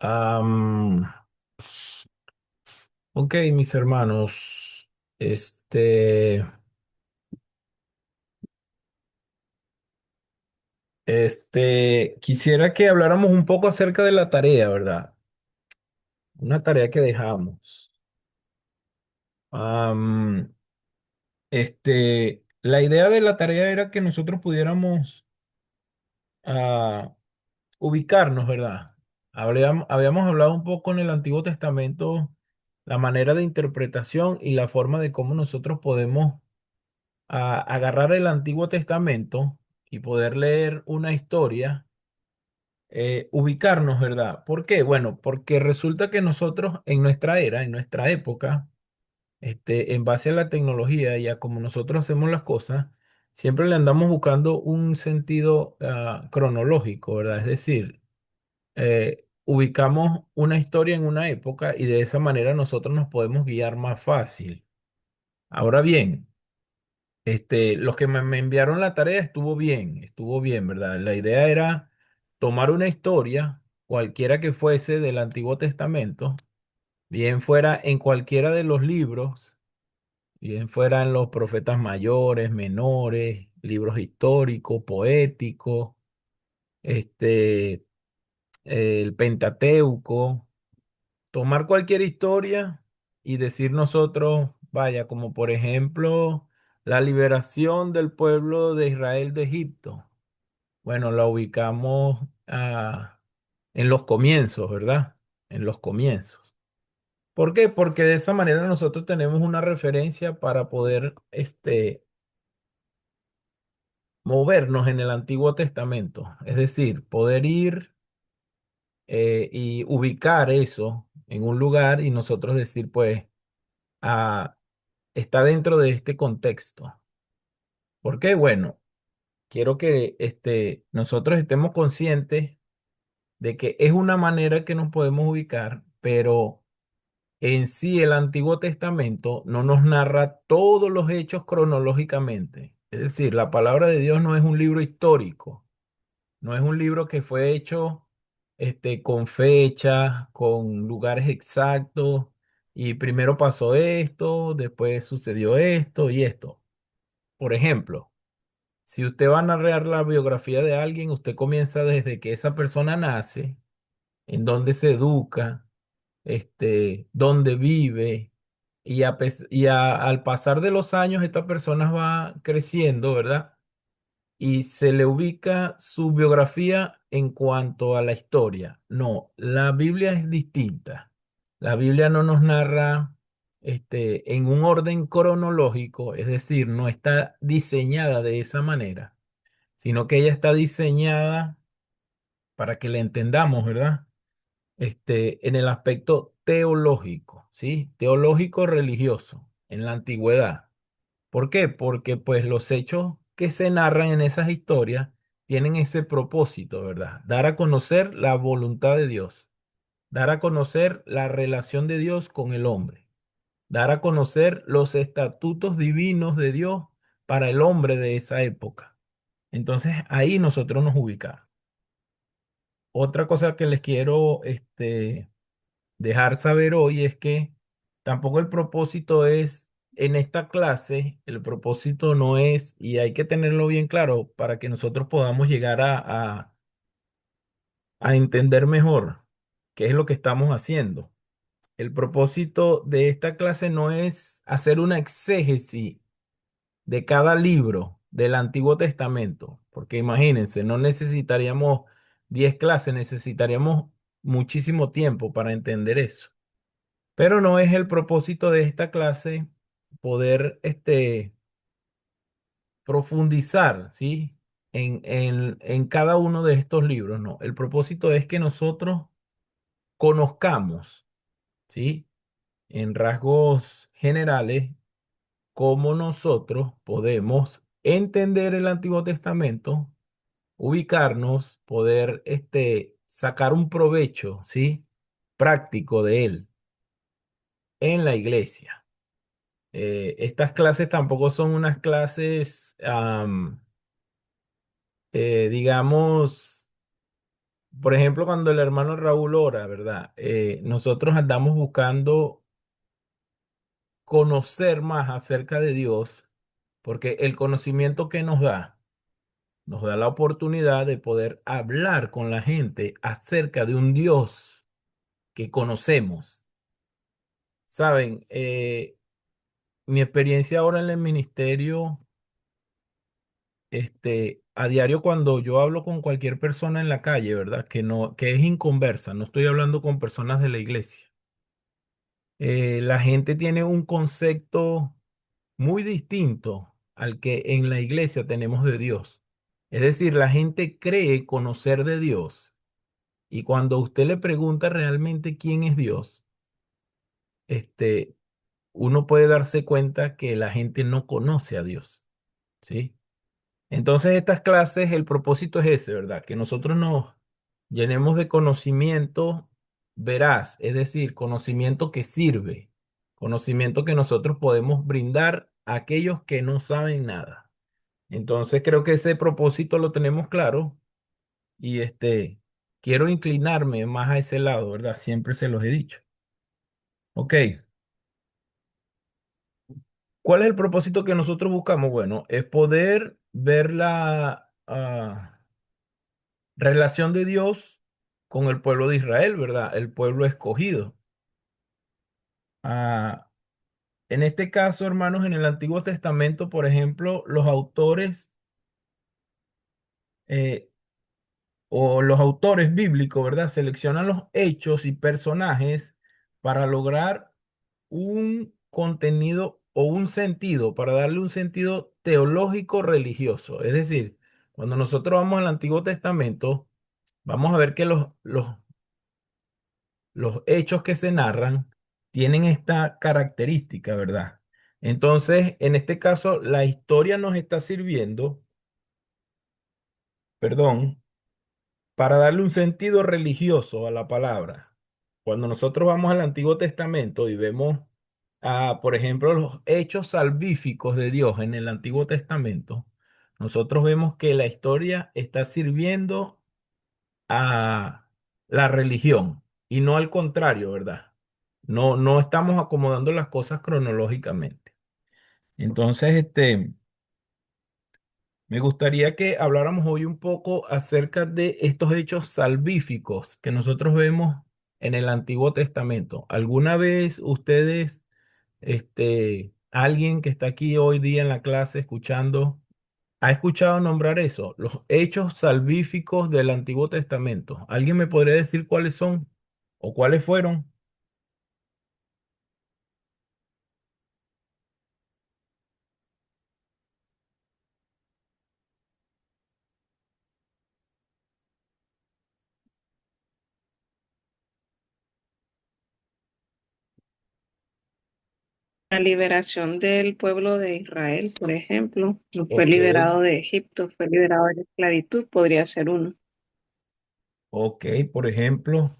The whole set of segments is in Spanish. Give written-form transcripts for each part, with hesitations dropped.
Am, ok, mis hermanos, este, quisiera que habláramos un poco acerca de la tarea, ¿verdad? Una tarea que dejamos. Am, la idea de la tarea era que nosotros pudiéramos ubicarnos, ¿verdad? Habíamos hablado un poco en el Antiguo Testamento, la manera de interpretación y la forma de cómo nosotros podemos agarrar el Antiguo Testamento y poder leer una historia, ubicarnos, ¿verdad? ¿Por qué? Bueno, porque resulta que nosotros en nuestra era, en nuestra época, en base a la tecnología y a cómo nosotros hacemos las cosas, siempre le andamos buscando un sentido cronológico, ¿verdad? Es decir, ubicamos una historia en una época y de esa manera nosotros nos podemos guiar más fácil. Ahora bien, los que me enviaron la tarea estuvo bien, ¿verdad? La idea era tomar una historia, cualquiera que fuese del Antiguo Testamento, bien fuera en cualquiera de los libros, bien fuera en los profetas mayores, menores, libros históricos, poéticos, este, el Pentateuco, tomar cualquier historia y decir nosotros, vaya, como por ejemplo la liberación del pueblo de Israel de Egipto. Bueno, la ubicamos en los comienzos, ¿verdad? En los comienzos. ¿Por qué? Porque de esa manera nosotros tenemos una referencia para poder movernos en el Antiguo Testamento. Es decir, poder ir y ubicar eso en un lugar y nosotros decir, pues, ah, está dentro de este contexto. ¿Por qué? Bueno, quiero que nosotros estemos conscientes de que es una manera que nos podemos ubicar, pero en sí el Antiguo Testamento no nos narra todos los hechos cronológicamente. Es decir, la palabra de Dios no es un libro histórico, no es un libro que fue hecho con fechas, con lugares exactos, y primero pasó esto, después sucedió esto y esto. Por ejemplo, si usted va a narrar la biografía de alguien, usted comienza desde que esa persona nace, en dónde se educa, dónde vive, al pasar de los años, esta persona va creciendo, ¿verdad? Y se le ubica su biografía en cuanto a la historia. No, la Biblia es distinta. La Biblia no nos narra en un orden cronológico, es decir, no está diseñada de esa manera, sino que ella está diseñada para que la entendamos, ¿verdad? En el aspecto teológico, ¿sí? Teológico religioso, en la antigüedad. ¿Por qué? Porque pues los hechos que se narran en esas historias tienen ese propósito, ¿verdad? Dar a conocer la voluntad de Dios, dar a conocer la relación de Dios con el hombre, dar a conocer los estatutos divinos de Dios para el hombre de esa época. Entonces ahí nosotros nos ubicamos. Otra cosa que les quiero dejar saber hoy es que tampoco el propósito es, en esta clase, el propósito no es, y hay que tenerlo bien claro para que nosotros podamos llegar a entender mejor qué es lo que estamos haciendo. El propósito de esta clase no es hacer una exégesis de cada libro del Antiguo Testamento, porque imagínense, no necesitaríamos 10 clases, necesitaríamos muchísimo tiempo para entender eso. Pero no es el propósito de esta clase poder profundizar, ¿sí? En cada uno de estos libros, no. El propósito es que nosotros conozcamos, ¿sí? En rasgos generales, cómo nosotros podemos entender el Antiguo Testamento, ubicarnos, poder sacar un provecho, ¿sí? Práctico de él en la iglesia. Estas clases tampoco son unas clases, digamos, por ejemplo, cuando el hermano Raúl ora, ¿verdad? Nosotros andamos buscando conocer más acerca de Dios, porque el conocimiento que nos da la oportunidad de poder hablar con la gente acerca de un Dios que conocemos. Saben, mi experiencia ahora en el ministerio, a diario cuando yo hablo con cualquier persona en la calle, ¿verdad? Que es inconversa, no estoy hablando con personas de la iglesia. La gente tiene un concepto muy distinto al que en la iglesia tenemos de Dios. Es decir, la gente cree conocer de Dios y cuando usted le pregunta realmente quién es Dios, este, uno puede darse cuenta que la gente no conoce a Dios, ¿sí? Entonces, estas clases, el propósito es ese, ¿verdad? Que nosotros nos llenemos de conocimiento veraz, es decir, conocimiento que sirve, conocimiento que nosotros podemos brindar a aquellos que no saben nada. Entonces, creo que ese propósito lo tenemos claro y quiero inclinarme más a ese lado, ¿verdad? Siempre se los he dicho. Ok, ¿cuál es el propósito que nosotros buscamos? Bueno, es poder ver la relación de Dios con el pueblo de Israel, ¿verdad? El pueblo escogido. Ah, en este caso, hermanos, en el Antiguo Testamento, por ejemplo, los autores eh, o los autores bíblicos, ¿verdad? Seleccionan los hechos y personajes para lograr un contenido o un sentido, para darle un sentido teológico religioso. Es decir, cuando nosotros vamos al Antiguo Testamento, vamos a ver que los hechos que se narran tienen esta característica, ¿verdad? Entonces, en este caso, la historia nos está sirviendo, perdón, para darle un sentido religioso a la palabra. Cuando nosotros vamos al Antiguo Testamento y vemos, por ejemplo, los hechos salvíficos de Dios en el Antiguo Testamento, nosotros vemos que la historia está sirviendo a la religión y no al contrario, ¿verdad? No, no estamos acomodando las cosas cronológicamente. Entonces, me gustaría que habláramos hoy un poco acerca de estos hechos salvíficos que nosotros vemos en el Antiguo Testamento. ¿Alguna vez ustedes, alguien que está aquí hoy día en la clase escuchando, ha escuchado nombrar eso? Los hechos salvíficos del Antiguo Testamento. ¿Alguien me podría decir cuáles son o cuáles fueron? La liberación del pueblo de Israel, por ejemplo, no fue Ok, liberado de Egipto, fue liberado de la esclavitud, podría ser uno. ok, por ejemplo,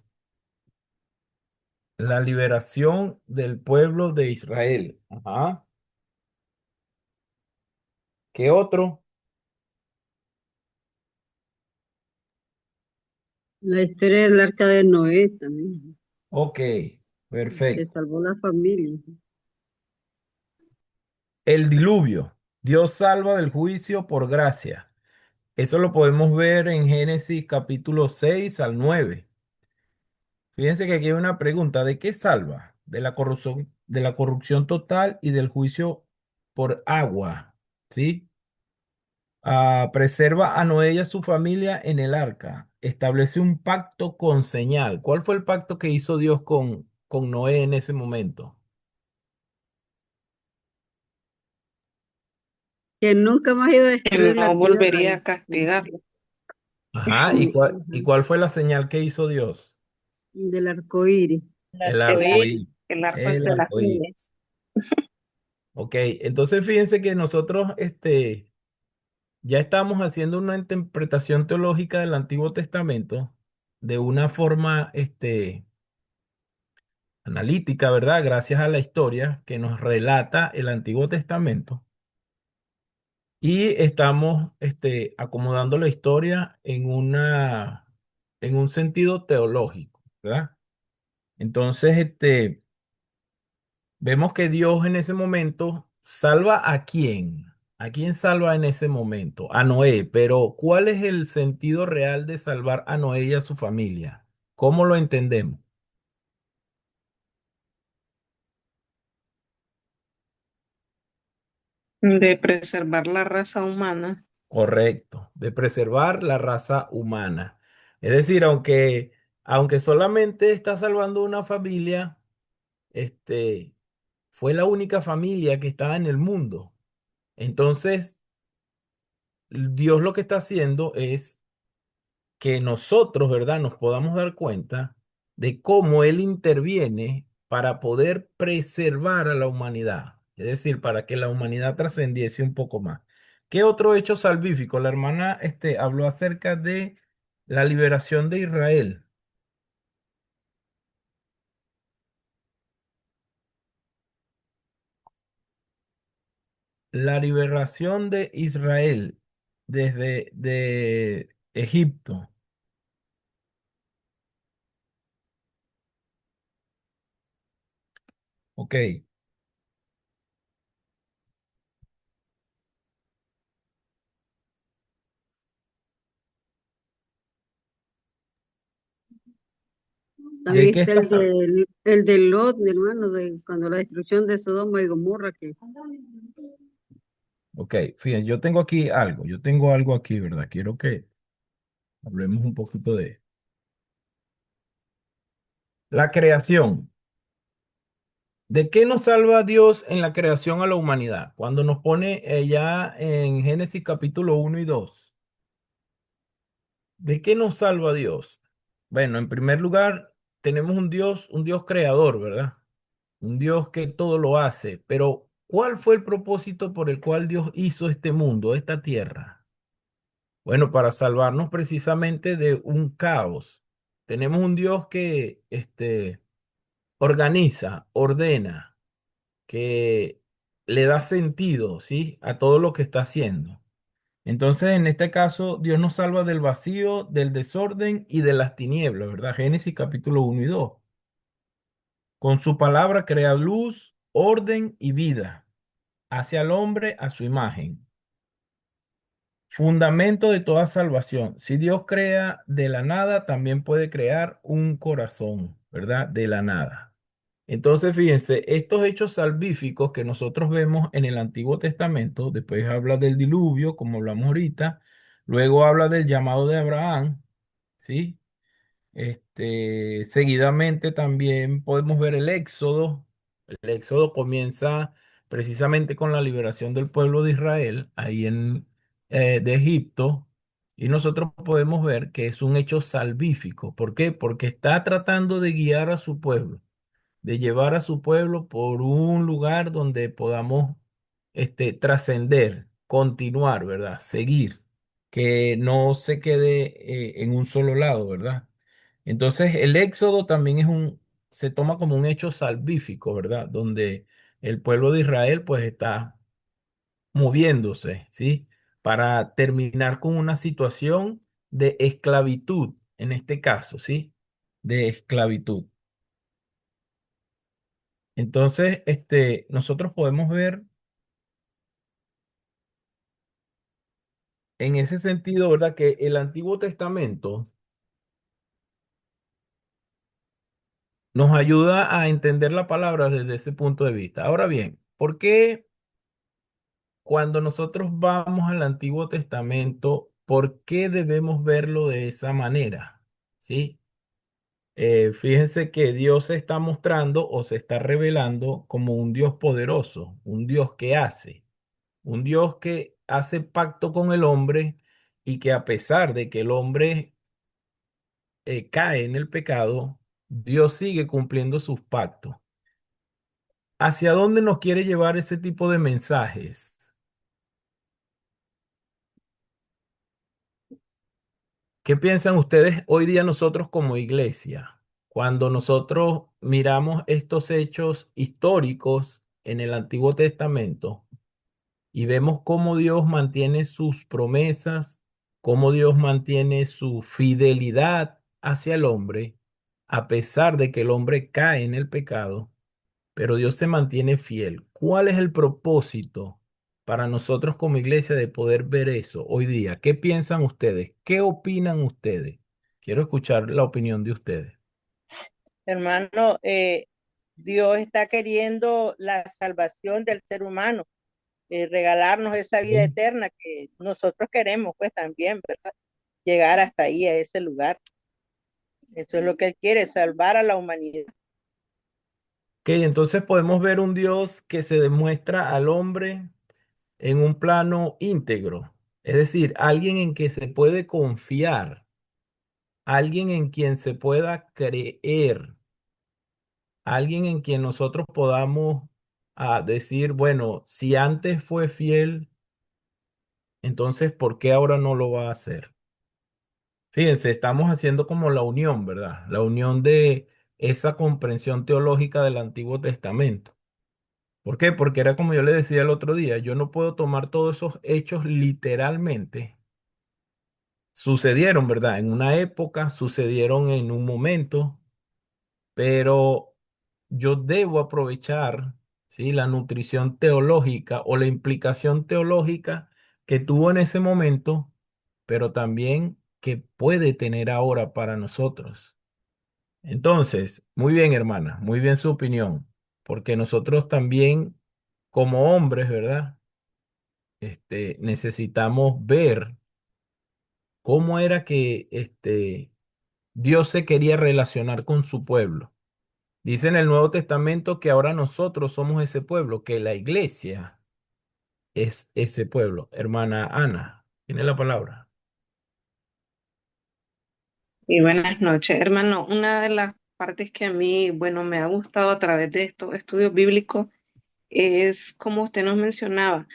la liberación del pueblo de Israel. Ajá. ¿Qué otro? La historia del arca de Noé también. Ok, Se perfecto. salvó la familia. El diluvio. Dios salva del juicio por gracia. Eso lo podemos ver en Génesis capítulo 6 al 9. Fíjense que aquí hay una pregunta. ¿De qué salva? De la corrupción total y del juicio por agua. ¿Sí? Preserva a Noé y a su familia en el arca. Establece un pacto con señal. ¿Cuál fue el pacto que hizo Dios con Noé en ese momento? Que nunca más iba a Él destruir la no tierra. volvería a castigarlo. Ajá, y Ajá, cuál fue la señal que hizo Dios? del arco iris. El El arco arco iris, iris. el arco El entre las arco iris. nubes. Ok, entonces fíjense que nosotros ya estamos haciendo una interpretación teológica del Antiguo Testamento de una forma analítica, ¿verdad? Gracias a la historia que nos relata el Antiguo Testamento. Y estamos acomodando la historia en un sentido teológico, ¿verdad? Entonces, vemos que Dios en ese momento salva a quién. ¿A quién salva en ese momento? A Noé. Pero ¿cuál es el sentido real de salvar a Noé y a su familia? ¿Cómo lo entendemos? De preservar la raza humana. Correcto, de preservar la raza humana. Es decir, aunque solamente está salvando una familia, este, fue la única familia que estaba en el mundo. Entonces, Dios lo que está haciendo es que nosotros, ¿verdad?, nos podamos dar cuenta de cómo Él interviene para poder preservar a la humanidad, es decir, para que la humanidad trascendiese un poco más. ¿Qué otro hecho salvífico? La hermana habló acerca de la liberación de Israel. La liberación de Israel desde de Egipto. Ok. ¿De También qué está estás hablando? el de Lot, mi hermano, de cuando la destrucción de Sodoma y Gomorra, que Ok, fíjense, yo tengo aquí algo, yo tengo algo aquí, ¿verdad? Quiero que hablemos un poquito de la creación. ¿De qué nos salva Dios en la creación a la humanidad? Cuando nos pone ya en Génesis capítulo 1 y 2. ¿De qué nos salva Dios? Bueno, en primer lugar, tenemos un Dios creador, ¿verdad? Un Dios que todo lo hace, pero ¿cuál fue el propósito por el cual Dios hizo este mundo, esta tierra? Bueno, para salvarnos precisamente de un caos. Tenemos un Dios que organiza, ordena, que le da sentido, ¿sí?, a todo lo que está haciendo. Entonces, en este caso, Dios nos salva del vacío, del desorden y de las tinieblas, ¿verdad? Génesis capítulo 1 y 2. Con su palabra crea luz, orden y vida. Hace al hombre a su imagen. Fundamento de toda salvación. Si Dios crea de la nada, también puede crear un corazón, ¿verdad? De la nada. Entonces, fíjense, estos hechos salvíficos que nosotros vemos en el Antiguo Testamento, después habla del diluvio, como hablamos ahorita, luego habla del llamado de Abraham, ¿sí? Seguidamente también podemos ver el Éxodo. El Éxodo comienza precisamente con la liberación del pueblo de Israel, de Egipto, y nosotros podemos ver que es un hecho salvífico. ¿Por qué? Porque está tratando de guiar a su pueblo, de llevar a su pueblo por un lugar donde podamos trascender, continuar, ¿verdad? Seguir, que no se quede en un solo lado, ¿verdad? Entonces, el éxodo también se toma como un hecho salvífico, ¿verdad? Donde el pueblo de Israel pues está moviéndose, ¿sí? Para terminar con una situación de esclavitud, en este caso, ¿sí? De esclavitud. Entonces, nosotros podemos ver en ese sentido, ¿verdad? Que el Antiguo Testamento nos ayuda a entender la palabra desde ese punto de vista. Ahora bien, ¿por qué cuando nosotros vamos al Antiguo Testamento, por qué debemos verlo de esa manera? ¿Sí? Fíjense que Dios se está mostrando o se está revelando como un Dios poderoso, un Dios que hace. Un Dios que hace pacto con el hombre y que a pesar de que el hombre cae en el pecado, Dios sigue cumpliendo sus pactos. ¿Hacia dónde nos quiere llevar ese tipo de mensajes? ¿Qué piensan ustedes hoy día nosotros como iglesia? Cuando nosotros miramos estos hechos históricos en el Antiguo Testamento, y vemos cómo Dios mantiene sus promesas, cómo Dios mantiene su fidelidad. hacia el hombre, a pesar de que el hombre cae en el pecado, pero Dios se mantiene fiel. ¿Cuál es el propósito para nosotros como iglesia de poder ver eso hoy día? ¿Qué piensan ustedes? ¿Qué opinan ustedes? Quiero escuchar la opinión de ustedes. Hermano, Dios está queriendo la salvación del ser humano, regalarnos esa vida Ok. eterna que nosotros queremos, pues también, ¿verdad? Llegar hasta ahí, a ese lugar. Eso es lo que Él quiere, salvar a la humanidad. Ok, entonces podemos ver un Dios que se demuestra al hombre en un plano íntegro, es decir, alguien en que se puede confiar, alguien en quien se pueda creer, alguien en quien nosotros podamos decir, bueno, si antes fue fiel, entonces ¿por qué ahora no lo va a hacer? Fíjense, estamos haciendo como la unión, ¿verdad? La unión de esa comprensión teológica del Antiguo Testamento. ¿Por qué? Porque era como yo le decía el otro día, yo no puedo tomar todos esos hechos literalmente. Sucedieron, ¿verdad? En una época, sucedieron en un momento, pero yo debo aprovechar, ¿sí? La nutrición teológica o la implicación teológica que tuvo en ese momento, pero también que puede tener ahora para nosotros. Entonces, muy bien, hermana, muy bien su opinión, porque nosotros también, como hombres, ¿verdad? Necesitamos ver cómo era que Dios se quería relacionar con su pueblo. Dice en el Nuevo Testamento que ahora nosotros somos ese pueblo, que la iglesia es ese pueblo. Hermana Ana, tiene la palabra. Y buenas noches, hermano. Una de las partes que a mí, bueno, me ha gustado a través de estos estudios bíblicos es como usted nos mencionaba,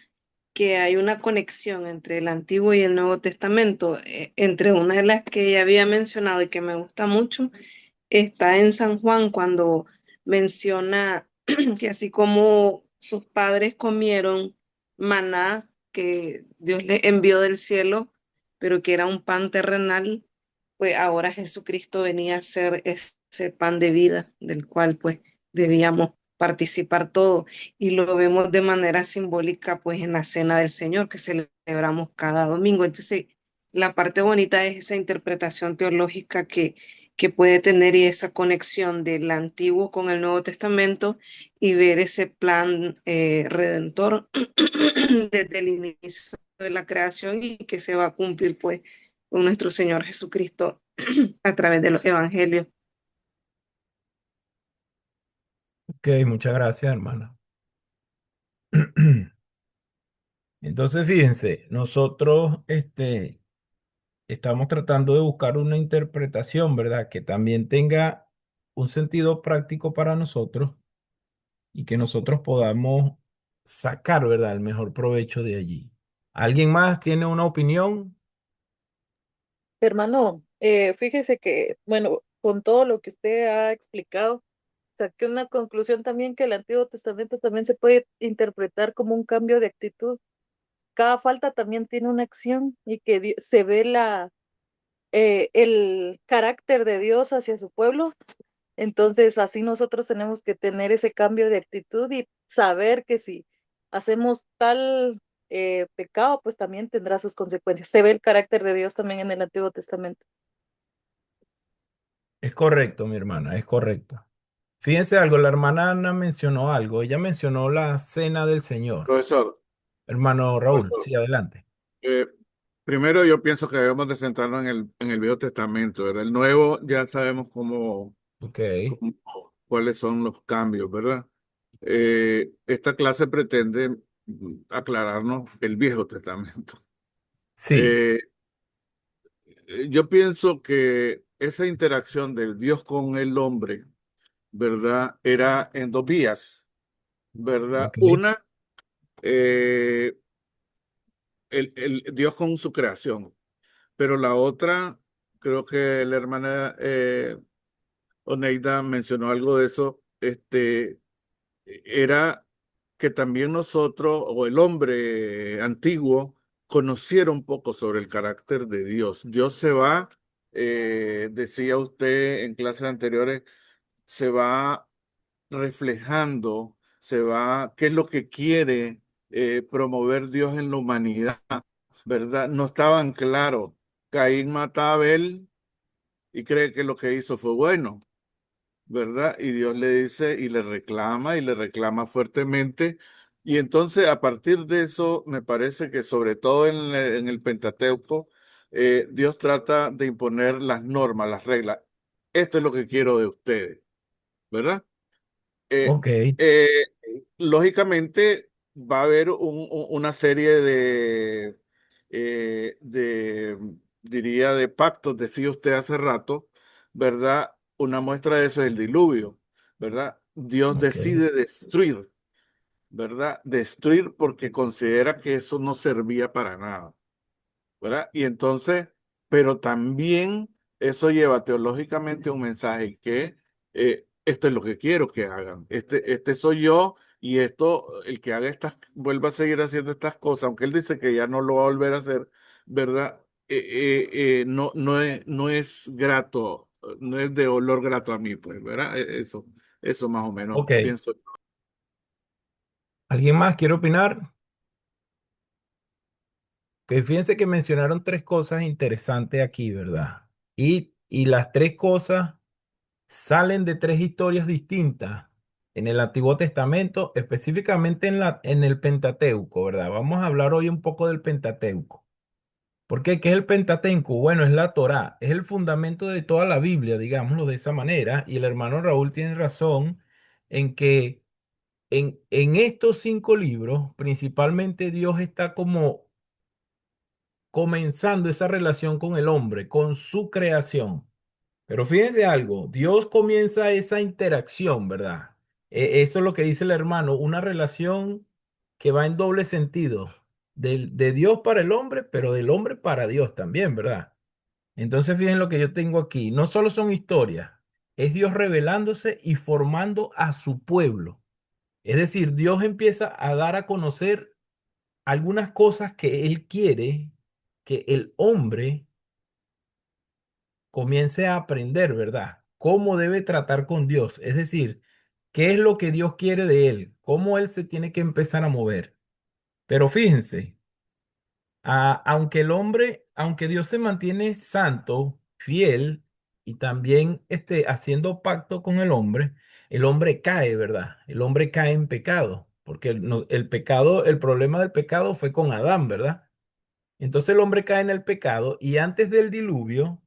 que hay una conexión entre el Antiguo y el Nuevo Testamento. Entre una de las que ya había mencionado y que me gusta mucho, está en San Juan cuando menciona que así como sus padres comieron maná que Dios les envió del cielo, pero que era un pan terrenal, pues ahora Jesucristo venía a ser ese pan de vida del cual pues debíamos participar todo y lo vemos de manera simbólica pues en la cena del Señor que celebramos cada domingo. Entonces, la parte bonita es esa interpretación teológica que puede tener y esa conexión del Antiguo con el Nuevo Testamento y ver ese plan redentor desde el inicio de la creación y que se va a cumplir pues con nuestro Señor Jesucristo a través de los evangelios. Ok, muchas gracias, hermana. Entonces, fíjense, nosotros estamos tratando de buscar una interpretación, ¿verdad? Que también tenga un sentido práctico para nosotros y que nosotros podamos sacar, ¿verdad? El mejor provecho de allí. ¿Alguien más tiene una opinión? Hermano, fíjese que, bueno, con todo lo que usted ha explicado, saqué una conclusión también que el Antiguo Testamento también se puede interpretar como un cambio de actitud. Cada falta también tiene una acción y que se ve el carácter de Dios hacia su pueblo. Entonces, así nosotros tenemos que tener ese cambio de actitud y saber que si hacemos tal pecado, pues también tendrá sus consecuencias. Se ve el carácter de Dios también en el Antiguo Testamento. Es correcto, mi hermana, es correcto. Fíjense algo, la hermana Ana mencionó algo, ella mencionó la cena del Señor. Profesor, Hermano Raúl, profesor, sí, adelante. eh, primero yo pienso que debemos de centrarnos en el Viejo Testamento, ¿verdad? El Nuevo ya sabemos Ok, cuáles son los cambios, ¿verdad? Esta clase pretende aclararnos el Viejo Testamento. sí, Eh, yo pienso que esa interacción del Dios con el hombre, ¿verdad? Era en dos vías, ¿verdad? ok, Una, eh, el Dios con su creación. Pero la otra, creo que la hermana Oneida mencionó algo de eso, era que también nosotros o el hombre antiguo conociera un poco sobre el carácter de Dios. Dios se va decía usted en clases anteriores, se va reflejando, qué es lo que quiere promover Dios en la humanidad, ¿verdad? No estaban claros. Caín mata a Abel y cree que lo que hizo fue bueno, ¿verdad? Y Dios le dice y le reclama fuertemente. Y entonces, a partir de eso, me parece que sobre todo en el Pentateuco, Dios trata de imponer las normas, las reglas. Esto es lo que quiero de ustedes, ¿verdad? Eh, Ok, eh, Lógicamente va a haber una serie diría, de pactos, decía usted hace rato, ¿verdad? Una muestra de eso es el diluvio, ¿verdad? Dios ok, decide destruir, ¿verdad? Destruir porque considera que eso no servía para nada. ¿Verdad? Y entonces, pero también eso lleva teológicamente un mensaje que esto es lo que quiero que hagan. Este soy yo y esto, el que haga estas, vuelva a seguir haciendo estas cosas, aunque él dice que ya no lo va a volver a hacer, ¿verdad? No es grato, no es de olor grato a mí, pues, ¿verdad? Eso más o menos ok. pienso. ¿Alguien más quiere opinar? Que fíjense que mencionaron tres cosas interesantes aquí, ¿verdad? Y las tres cosas salen de tres historias distintas en el Antiguo Testamento, específicamente en el Pentateuco, ¿verdad? Vamos a hablar hoy un poco del Pentateuco. ¿Por qué? ¿Qué es el Pentateuco? Bueno, es la Torá, es el fundamento de toda la Biblia, digámoslo de esa manera, y el hermano Raúl tiene razón en que en estos cinco libros, principalmente Dios está como comenzando esa relación con el hombre, con su creación. Pero fíjense algo, Dios comienza esa interacción, ¿verdad? Eso es lo que dice el hermano, una relación que va en doble sentido, de Dios para el hombre, pero del hombre para Dios también, ¿verdad? Entonces fíjense lo que yo tengo aquí, no solo son historias, es Dios revelándose y formando a su pueblo. Es decir, Dios empieza a dar a conocer algunas cosas que Él quiere que el hombre comience a aprender, ¿verdad? Cómo debe tratar con Dios. Es decir, qué es lo que Dios quiere de él, cómo él se tiene que empezar a mover. Pero fíjense, aunque el hombre, aunque Dios se mantiene santo, fiel y también haciendo pacto con el hombre cae, ¿verdad? El hombre cae en pecado, porque el pecado, el problema del pecado fue con Adán, ¿verdad? Entonces el hombre cae en el pecado y antes del diluvio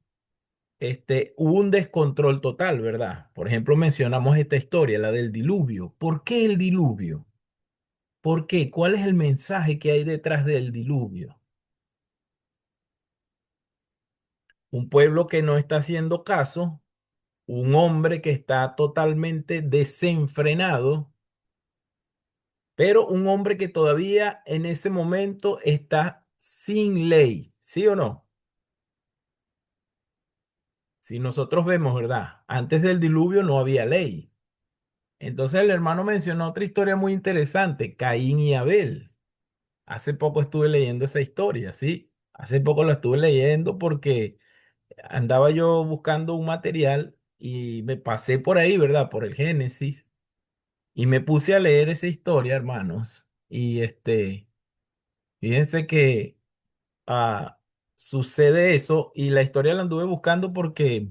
hubo un descontrol total, ¿verdad? Por ejemplo, mencionamos esta historia, la del diluvio. ¿Por qué el diluvio? ¿Por qué? ¿Cuál es el mensaje que hay detrás del diluvio? Un pueblo que no está haciendo caso, un hombre que está totalmente desenfrenado, pero un hombre que todavía en ese momento está sin ley, ¿sí o no? Si nosotros vemos, ¿verdad? Antes del diluvio no había ley. Entonces el hermano mencionó otra historia muy interesante, Caín y Abel. Hace poco estuve leyendo esa historia, ¿sí? Hace poco la estuve leyendo porque andaba yo buscando un material y me pasé por ahí, ¿verdad? Por el Génesis y me puse a leer esa historia, hermanos. Y fíjense que ah, sucede eso y la historia la anduve buscando porque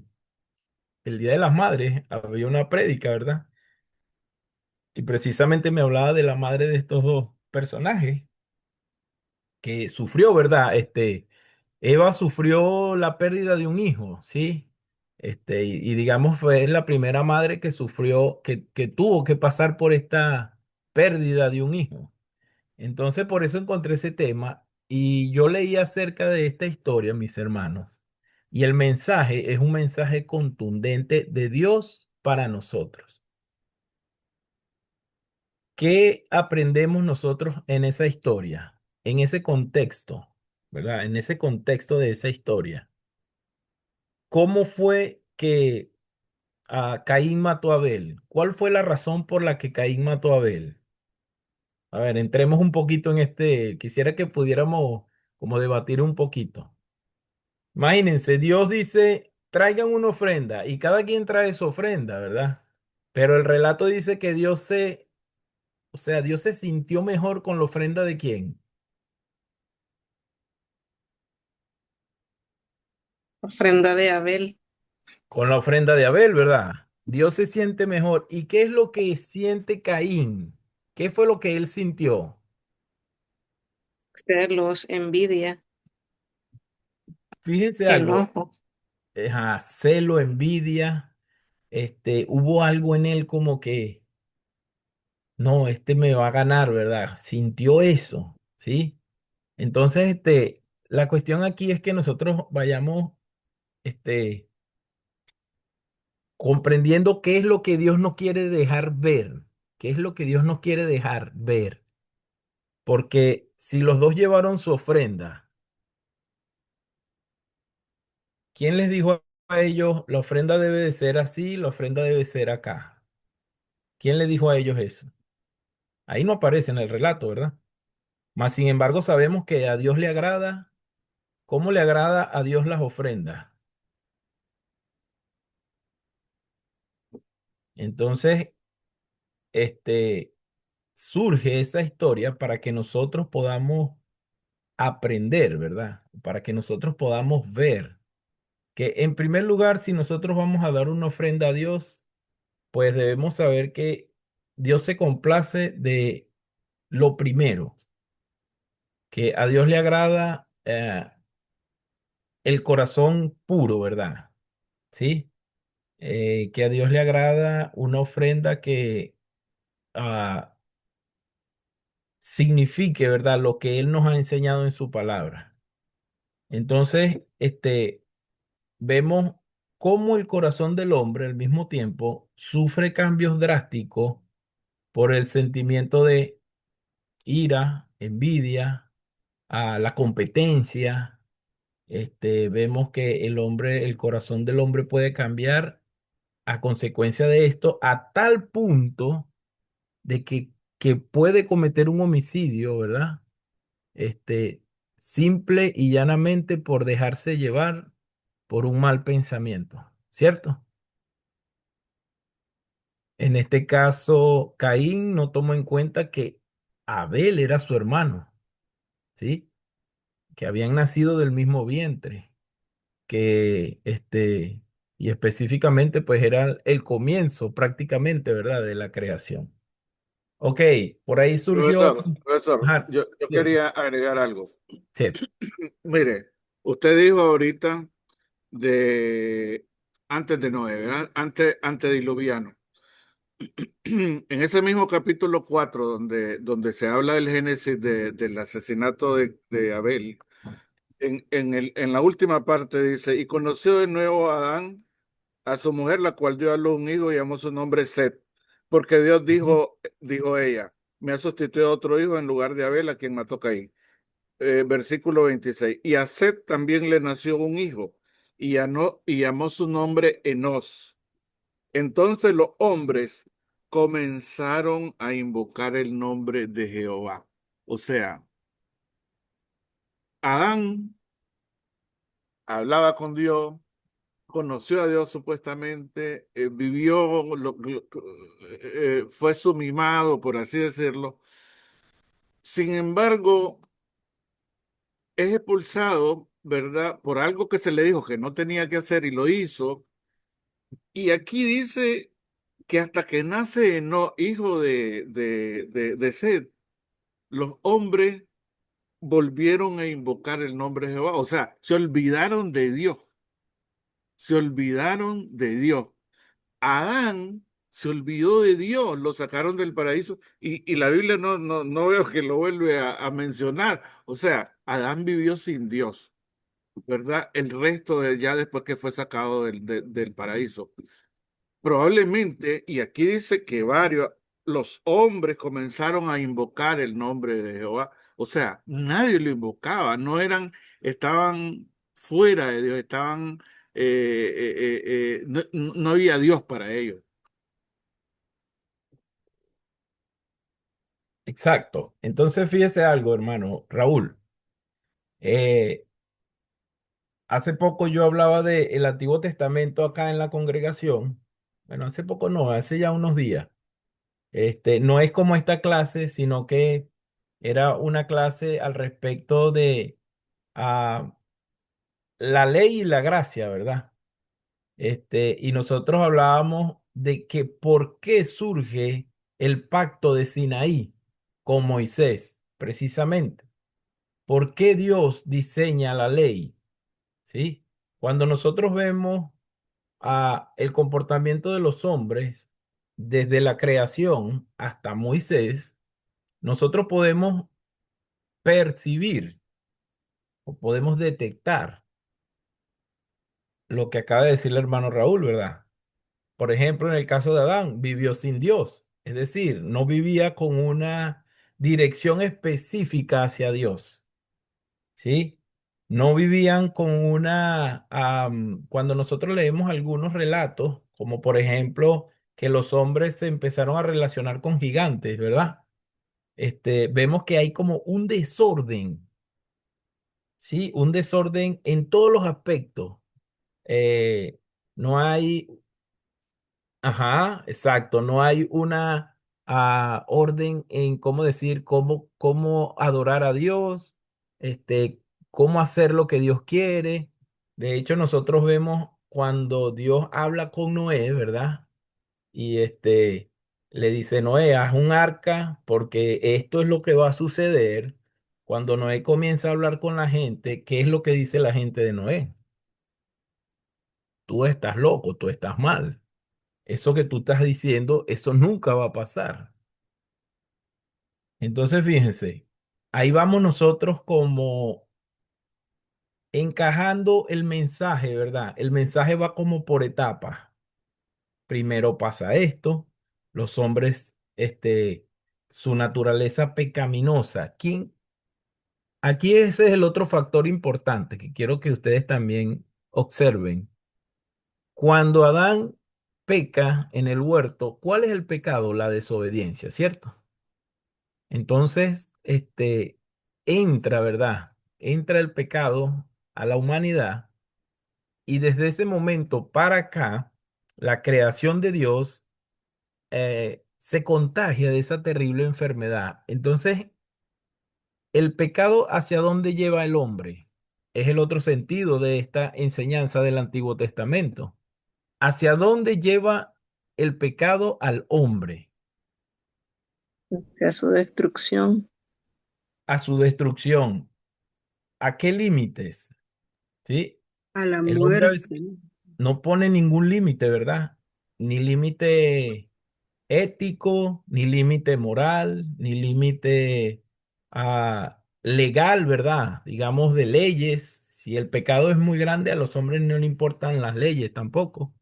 el Día de las Madres había una prédica, ¿verdad? Y precisamente me hablaba de la madre de estos dos personajes que sufrió, ¿verdad? Eva sufrió la pérdida de un hijo, ¿sí? Y digamos fue la primera madre que sufrió, que tuvo que pasar por esta pérdida de un hijo. Entonces, por eso encontré ese tema y yo leí acerca de esta historia, mis hermanos. Y el mensaje es un mensaje contundente de Dios para nosotros. ¿Qué aprendemos nosotros en esa historia, en ese contexto, ¿verdad? En ese contexto de esa historia. ¿Cómo fue que Caín mató a Abel? ¿Cuál fue la razón por la que Caín mató a Abel? A ver, entremos un poquito en quisiera que pudiéramos como debatir un poquito. Imagínense, Dios dice, traigan una ofrenda y cada quien trae su ofrenda, ¿verdad? Pero el relato dice que o sea, Dios se sintió mejor con la ofrenda de quién? Ofrenda de Abel, Con la ofrenda de Abel, ¿verdad? Dios se siente mejor. ¿Y qué es lo que siente Caín? ¿Qué fue lo que él sintió? celos, envidia, Fíjense algo, enojo. celo, envidia, hubo algo en él como que, no, este me va a ganar, ¿verdad? Sintió eso, ¿sí? Entonces, la cuestión aquí es que nosotros vayamos, este, comprendiendo qué es lo que Dios nos quiere dejar ver, qué es lo que Dios nos quiere dejar ver. Porque si los dos llevaron su ofrenda, ¿quién les dijo a ellos, la ofrenda debe de ser así, la ofrenda debe ser acá? ¿Quién les dijo a ellos eso? Ahí no aparece en el relato, ¿verdad? Mas, sin embargo, sabemos que a Dios le agrada. ¿Cómo le agrada a Dios las ofrendas? Entonces, este, surge esa historia para que nosotros podamos aprender, ¿verdad? Para que nosotros podamos ver que, en primer lugar, si nosotros vamos a dar una ofrenda a Dios, pues debemos saber que Dios se complace de lo primero, que a Dios le agrada el corazón puro, ¿verdad? ¿Sí? Que a Dios le agrada una ofrenda que ah, signifique, ¿verdad? Lo que Él nos ha enseñado en su palabra. Entonces, vemos cómo el corazón del hombre al mismo tiempo sufre cambios drásticos por el sentimiento de ira, envidia, a la competencia. Vemos que el corazón del hombre puede cambiar a consecuencia de esto a tal punto de que puede cometer un homicidio, ¿verdad? Simple y llanamente por dejarse llevar por un mal pensamiento, ¿cierto? En este caso, Caín no tomó en cuenta que Abel era su hermano, ¿sí? Que habían nacido del mismo vientre, que y específicamente pues era el comienzo prácticamente, ¿verdad? De la creación. Ok, por ahí surgió. Profesor, Ajá, yo sí, quería agregar algo. sí. Mire, usted dijo ahorita de antes de Noé, ¿verdad? Antes diluviano. En ese mismo capítulo 4 donde se habla del génesis del asesinato de Abel, en la última parte dice, y conoció de nuevo a Adán, a su mujer, la cual dio a luz un hijo y llamó su nombre Set, porque Dios Ujú. dijo ella, me ha sustituido otro hijo en lugar de Abel, a quien mató Caín. Versículo 26. Y a Set también le nació un hijo, y llamó su nombre Enos. Entonces los hombres comenzaron a invocar el nombre de Jehová. O sea, Adán hablaba con Dios, conoció a Dios supuestamente, fue su mimado, por así decirlo. Sin embargo, es expulsado, ¿verdad? Por algo que se le dijo que no tenía que hacer y lo hizo. Y aquí dice que hasta que nace no hijo de Seth, los hombres volvieron a invocar el nombre de Jehová. O sea, se olvidaron de Dios, se olvidaron de Dios. Adán se olvidó de Dios, lo sacaron del paraíso y la Biblia no veo que lo vuelve a mencionar. O sea, Adán vivió sin Dios, ¿verdad? El resto de ya después que fue sacado del paraíso. Probablemente, y aquí dice que los hombres comenzaron a invocar el nombre de Jehová. O sea, nadie lo invocaba, estaban fuera de Dios, no había Dios para ellos. Exacto. Entonces, fíjese algo, hermano Raúl. Eh, hace poco yo hablaba del Antiguo Testamento acá en la congregación. Bueno, hace poco no, hace ya unos días. No es como esta clase, sino que era una clase al respecto de ah, la ley y la gracia, ¿verdad? Y nosotros hablábamos de que por qué surge el pacto de Sinaí con Moisés, precisamente. ¿Por qué Dios diseña la ley? ¿Sí? Cuando nosotros vemos el comportamiento de los hombres desde la creación hasta Moisés, nosotros podemos percibir o podemos detectar lo que acaba de decir el hermano Raúl, ¿verdad? Por ejemplo, en el caso de Adán, vivió sin Dios, es decir, no vivía con una dirección específica hacia Dios, ¿sí? No vivían con cuando nosotros leemos algunos relatos, como por ejemplo que los hombres se empezaron a relacionar con gigantes, ¿verdad? Vemos que hay como un desorden, ¿sí? Un desorden en todos los aspectos. Eh, no hay Ajá, exacto. No hay una orden en cómo decir, cómo adorar a Dios, cómo hacer lo que Dios quiere. De hecho, nosotros vemos cuando Dios habla con Noé, ¿verdad? Y le dice, Noé, haz un arca porque esto es lo que va a suceder. Cuando Noé comienza a hablar con la gente, ¿qué es lo que dice la gente de Noé? Tú estás loco, tú estás mal. Eso que tú estás diciendo, eso nunca va a pasar. Entonces, fíjense, ahí vamos nosotros como encajando el mensaje, ¿verdad? El mensaje va como por etapas. Primero pasa esto, los hombres, su naturaleza pecaminosa. Aquí ese es el otro factor importante que quiero que ustedes también observen. Cuando Adán peca en el huerto, ¿cuál es el pecado? La desobediencia, ¿cierto? Entonces, entra, ¿verdad? Entra el pecado a la humanidad y desde ese momento para acá, la creación de Dios se contagia de esa terrible enfermedad. Entonces, el pecado hacia dónde lleva el hombre es el otro sentido de esta enseñanza del Antiguo Testamento. ¿Hacia dónde lleva el pecado al hombre? hacia su destrucción. A su destrucción. ¿A qué límites? ¿Sí? a la El hombre a muerte, veces ¿no? no pone ningún límite, ¿verdad? Ni límite ético, ni límite moral, ni límite legal, ¿verdad? Digamos de leyes. Si el pecado es muy grande, a los hombres no le importan las leyes tampoco.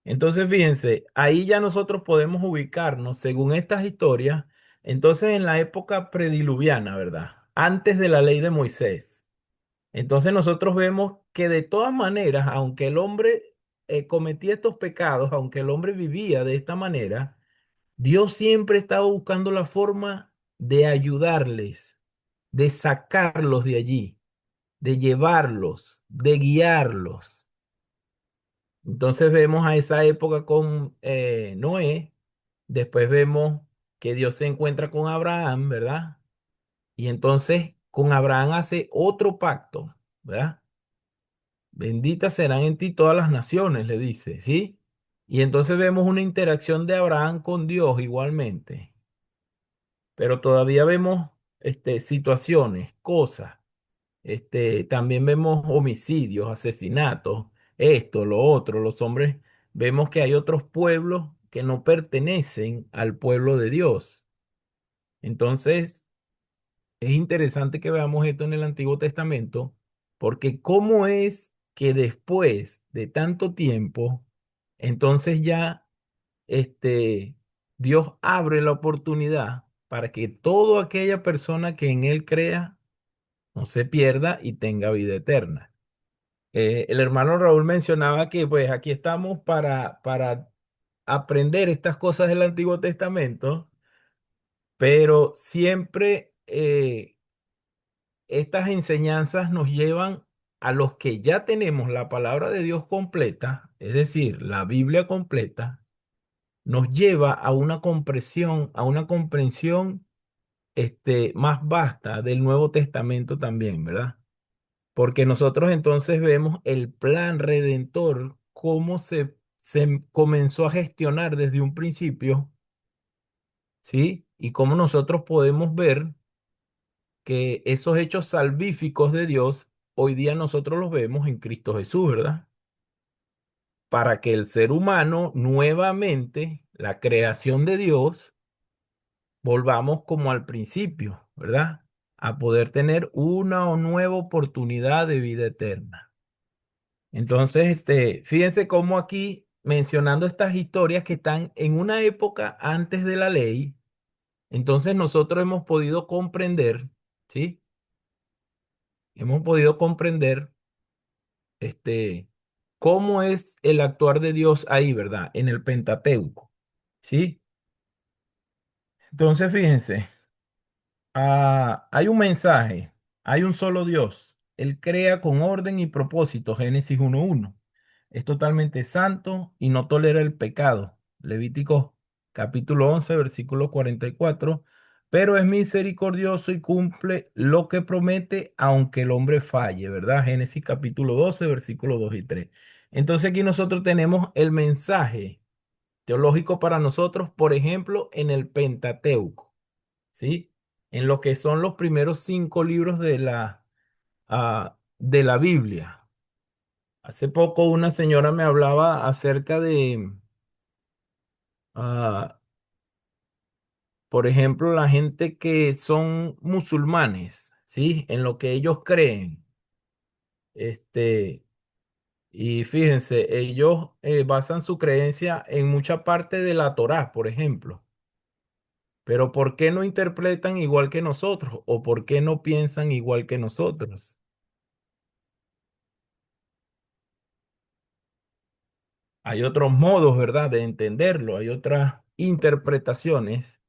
Entonces, fíjense, ahí ya nosotros podemos ubicarnos según estas historias, entonces en la época prediluviana, ¿verdad? Antes de la ley de Moisés. Entonces nosotros vemos que de todas maneras, aunque el hombre cometía estos pecados, aunque el hombre vivía de esta manera, Dios siempre estaba buscando la forma de ayudarles, de sacarlos de allí, de llevarlos, de guiarlos. Entonces vemos a esa época con Noé, después vemos que Dios se encuentra con Abraham, ¿verdad? Y entonces con Abraham hace otro pacto, ¿verdad? Benditas serán en ti todas las naciones, le dice, ¿sí? Y entonces vemos una interacción de Abraham con Dios igualmente, pero todavía vemos situaciones, cosas, también vemos homicidios, asesinatos, esto, lo otro, los hombres, vemos que hay otros pueblos que no pertenecen al pueblo de Dios. Entonces, es interesante que veamos esto en el Antiguo Testamento, porque cómo es que después de tanto tiempo, entonces ya Dios abre la oportunidad para que toda aquella persona que en Él crea no se pierda y tenga vida eterna. El hermano Raúl mencionaba que pues aquí estamos para aprender estas cosas del Antiguo Testamento, pero siempre estas enseñanzas nos llevan a los que ya tenemos la palabra de Dios completa, es decir, la Biblia completa, nos lleva a una comprensión más vasta del Nuevo Testamento también, ¿verdad? Porque nosotros entonces vemos el plan redentor, cómo se comenzó a gestionar desde un principio, ¿sí? Y cómo nosotros podemos ver que esos hechos salvíficos de Dios, hoy día nosotros los vemos en Cristo Jesús, ¿verdad? Para que el ser humano nuevamente, la creación de Dios, volvamos como al principio, ¿verdad? A poder tener una nueva oportunidad de vida eterna. Entonces, fíjense cómo aquí, mencionando estas historias que están en una época antes de la ley, entonces nosotros hemos podido comprender, ¿sí? Hemos podido comprender, este, cómo es el actuar de Dios ahí, ¿verdad? En el Pentateuco, ¿sí? Entonces, fíjense. Hay un mensaje, hay un solo Dios. Él crea con orden y propósito, Génesis 1:1. Es totalmente santo y no tolera el pecado. Levítico capítulo 11, versículo 44. Pero es misericordioso y cumple lo que promete, aunque el hombre falle, ¿verdad? Génesis capítulo 12, versículos 2 y 3. Entonces aquí nosotros tenemos el mensaje teológico para nosotros, por ejemplo, en el Pentateuco. ¿Sí? En lo que son los primeros 5 libros de la Biblia. Hace poco una señora me hablaba acerca de, ah, por ejemplo, la gente que son musulmanes, ¿sí? En lo que ellos creen. Este, y fíjense, ellos basan su creencia en mucha parte de la Torá, por ejemplo. Pero ¿por qué no interpretan igual que nosotros? ¿O por qué no piensan igual que nosotros? Hay otros modos, ¿verdad?, de entenderlo, hay otras interpretaciones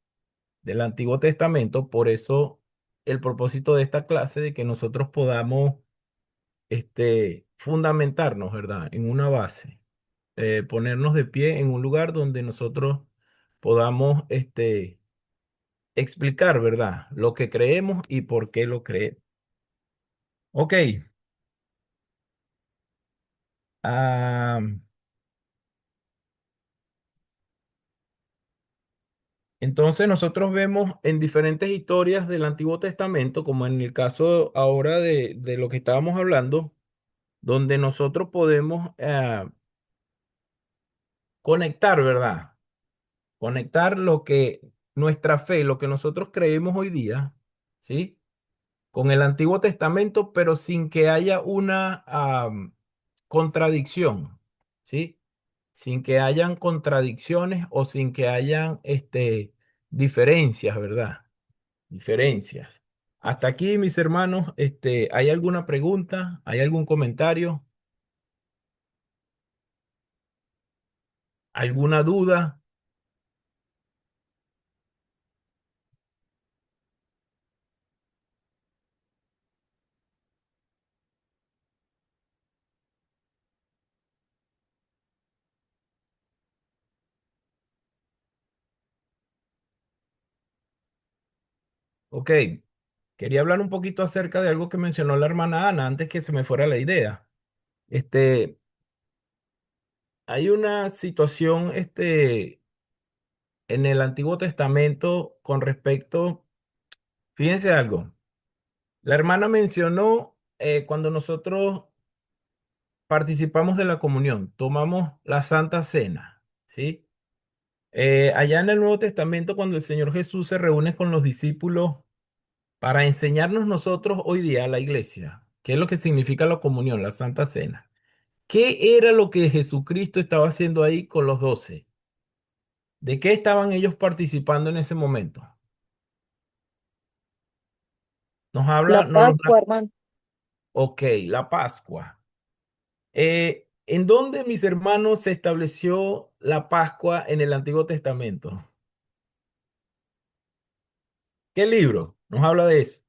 del Antiguo Testamento, por eso el propósito de esta clase de que nosotros podamos fundamentarnos, ¿verdad?, en una base, ponernos de pie en un lugar donde nosotros podamos explicar, ¿verdad?, lo que creemos y por qué lo creemos. Ok, ah, entonces nosotros vemos en diferentes historias del Antiguo Testamento, como en el caso ahora de lo que estábamos hablando, donde nosotros podemos conectar, ¿verdad? Conectar lo que nuestra fe, lo que nosotros creemos hoy día, ¿sí? Con el Antiguo Testamento, pero sin que haya una contradicción, ¿sí? Sin que hayan contradicciones o sin que hayan diferencias, ¿verdad? Diferencias. Hasta aquí, mis hermanos, ¿hay alguna pregunta? ¿Hay algún comentario? ¿Alguna duda? Ok, quería hablar un poquito acerca de algo que mencionó la hermana Ana antes que se me fuera la idea. Este, hay una situación, en el Antiguo Testamento con respecto, fíjense algo, la hermana mencionó cuando nosotros participamos de la comunión, tomamos la Santa Cena, ¿sí? Allá en el Nuevo Testamento, cuando el Señor Jesús se reúne con los discípulos para enseñarnos nosotros hoy día a la iglesia, qué es lo que significa la comunión, la Santa Cena. ¿Qué era lo que Jesucristo estaba haciendo ahí con los 12? ¿De qué estaban ellos participando en ese momento? Nos La habla, nos los Pascua, da. hermano. Ok, la Pascua. ¿En dónde, mis hermanos, se estableció la Pascua en el Antiguo Testamento? ¿Qué libro nos habla de eso?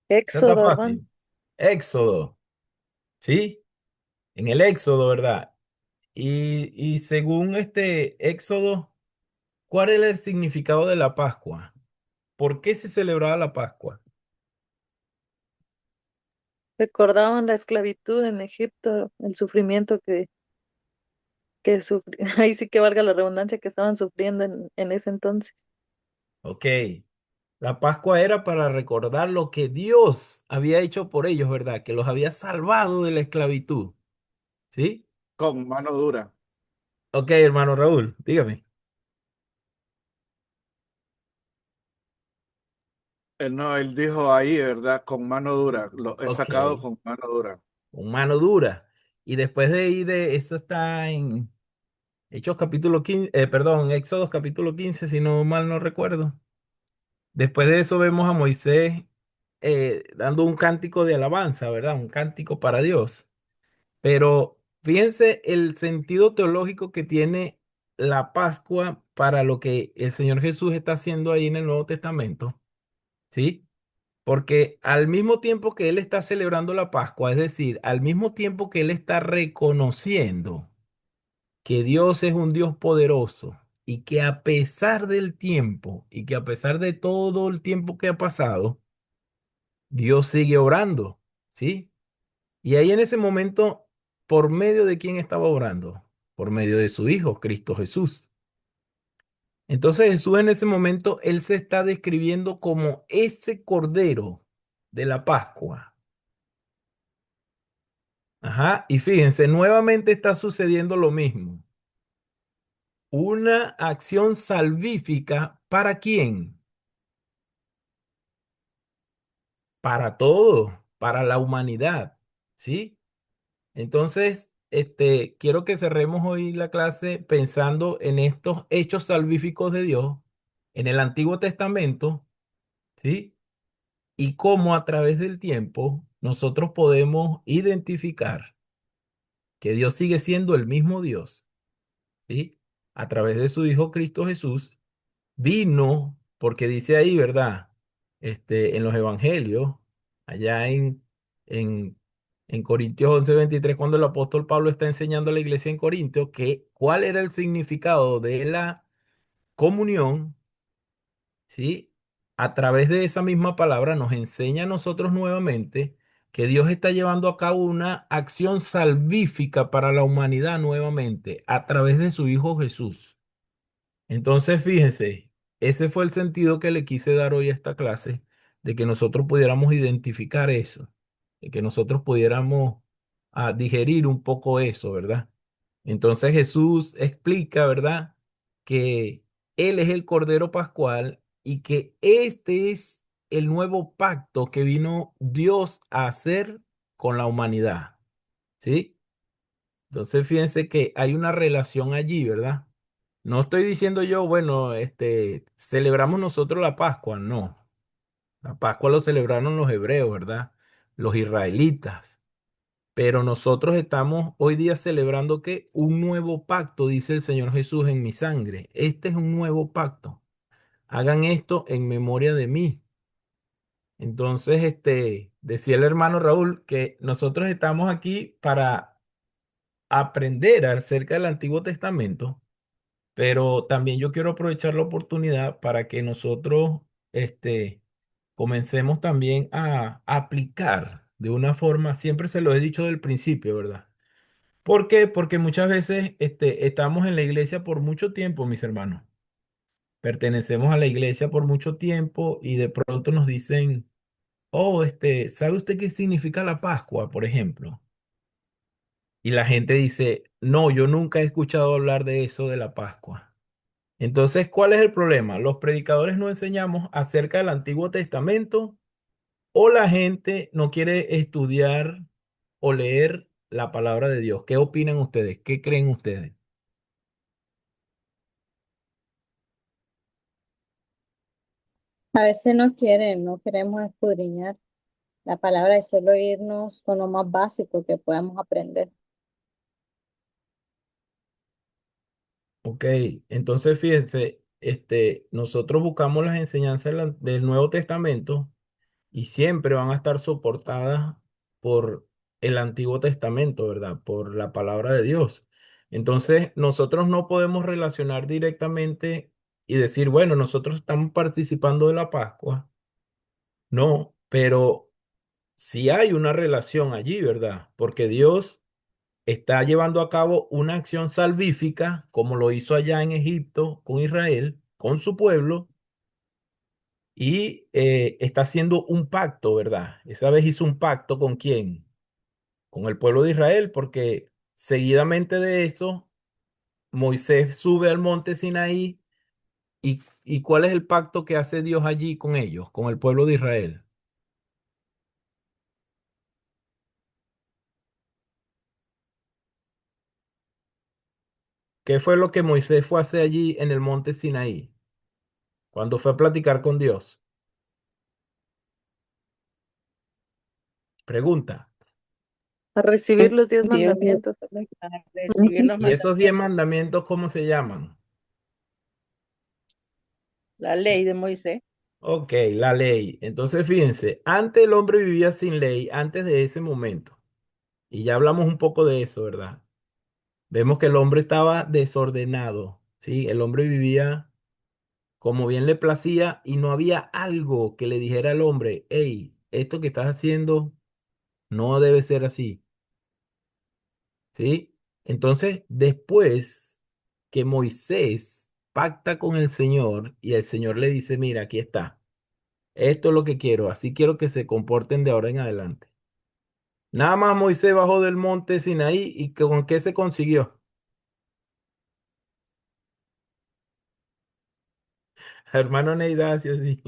Esa está Éxodo, hermano. fácil. Éxodo, ¿sí? En el Éxodo, ¿verdad? Y según este Éxodo, ¿cuál era el significado de la Pascua? ¿Por qué se celebraba la Pascua? Recordaban la esclavitud en Egipto, el sufrimiento ahí sí que valga la redundancia que estaban sufriendo en ese entonces. Ok, la Pascua era para recordar lo que Dios había hecho por ellos, ¿verdad? Que los había salvado de la esclavitud, ¿sí? Con mano dura. Ok, hermano Raúl, dígame. No, él dijo ahí, ¿verdad? Con mano dura. Lo he Ok, sacado con mano dura. con mano dura. Y después de ahí, de eso está en Hechos capítulo 15, perdón, Éxodos capítulo 15, si no mal no recuerdo. Después de eso vemos a Moisés dando un cántico de alabanza, ¿verdad? Un cántico para Dios. Pero fíjense el sentido teológico que tiene la Pascua para lo que el Señor Jesús está haciendo ahí en el Nuevo Testamento, ¿sí? Porque al mismo tiempo que Él está celebrando la Pascua, es decir, al mismo tiempo que Él está reconociendo que Dios es un Dios poderoso y que a pesar del tiempo y que a pesar de todo el tiempo que ha pasado, Dios sigue orando, ¿sí? Y ahí en ese momento, ¿por medio de quién estaba orando? Por medio de su Hijo, Cristo Jesús. Entonces Jesús en ese momento, Él se está describiendo como ese Cordero de la Pascua. Ajá, y fíjense, nuevamente está sucediendo lo mismo. Una acción salvífica, ¿para quién? Para todos, para la humanidad, ¿sí? Entonces, quiero que cerremos hoy la clase pensando en estos hechos salvíficos de Dios en el Antiguo Testamento, ¿sí? Y cómo a través del tiempo nosotros podemos identificar que Dios sigue siendo el mismo Dios, ¿sí? A través de su Hijo Cristo Jesús vino, porque dice ahí, ¿verdad? En los evangelios, allá en, en Corintios 11:23, cuando el apóstol Pablo está enseñando a la iglesia en Corintios que cuál era el significado de la comunión, ¿sí? A través de esa misma palabra nos enseña a nosotros nuevamente que Dios está llevando a cabo una acción salvífica para la humanidad nuevamente a través de su Hijo Jesús. Entonces, fíjense, ese fue el sentido que le quise dar hoy a esta clase, de que nosotros pudiéramos identificar eso, de que nosotros pudiéramos digerir un poco eso, ¿verdad? Entonces Jesús explica, ¿verdad? Que Él es el Cordero Pascual y que este es el nuevo pacto que vino Dios a hacer con la humanidad, ¿sí? Entonces, fíjense que hay una relación allí, ¿verdad? No estoy diciendo yo, bueno, celebramos nosotros la Pascua, no. La Pascua lo celebraron los hebreos, ¿verdad? Los israelitas. Pero nosotros estamos hoy día celebrando que un nuevo pacto, dice el Señor Jesús, en mi sangre. Este es un nuevo pacto. Hagan esto en memoria de mí. Entonces, decía el hermano Raúl que nosotros estamos aquí para aprender acerca del Antiguo Testamento. Pero también yo quiero aprovechar la oportunidad para que nosotros comencemos también a aplicar de una forma, siempre se lo he dicho del principio, ¿verdad? ¿Por qué? Porque muchas veces estamos en la iglesia por mucho tiempo, mis hermanos. Pertenecemos a la iglesia por mucho tiempo y de pronto nos dicen, oh, ¿sabe usted qué significa la Pascua, por ejemplo? Y la gente dice, no, yo nunca he escuchado hablar de eso de la Pascua. Entonces, ¿cuál es el problema? Los predicadores no enseñamos acerca del Antiguo Testamento o la gente no quiere estudiar o leer la palabra de Dios. ¿Qué opinan ustedes? ¿Qué creen ustedes? A veces no quieren, no queremos escudriñar la palabra y solo irnos con lo más básico que podamos aprender. Ok, entonces fíjense, nosotros buscamos las enseñanzas del Nuevo Testamento y siempre van a estar soportadas por el Antiguo Testamento, ¿verdad? Por la palabra de Dios. Entonces, nosotros no podemos relacionar directamente y decir, bueno, nosotros estamos participando de la Pascua. No, pero sí hay una relación allí, ¿verdad? Porque Dios está llevando a cabo una acción salvífica, como lo hizo allá en Egipto con Israel, con su pueblo, y está haciendo un pacto, ¿verdad? Esa vez hizo un pacto con quién, con el pueblo de Israel, porque seguidamente de eso, Moisés sube al monte Sinaí y ¿cuál es el pacto que hace Dios allí con ellos, con el pueblo de Israel? ¿Qué fue lo que Moisés fue a hacer allí en el monte Sinaí cuando fue a platicar con Dios? Pregunta. A recibir los 10 Dios, mandamientos también. A recibir los ¿Y esos 10 mandamientos, mandamientos cómo se llaman? la ley de Moisés. Ok, la ley. Entonces, fíjense, antes el hombre vivía sin ley, antes de ese momento. Y ya hablamos un poco de eso, ¿verdad? Vemos que el hombre estaba desordenado, ¿sí? El hombre vivía como bien le placía y no había algo que le dijera al hombre, hey, esto que estás haciendo no debe ser así, ¿sí? Entonces, después que Moisés pacta con el Señor y el Señor le dice, mira, aquí está. Esto es lo que quiero, así quiero que se comporten de ahora en adelante. Nada más Moisés bajó del monte Sinaí y ¿con qué se consiguió? Hermano Neida, así así.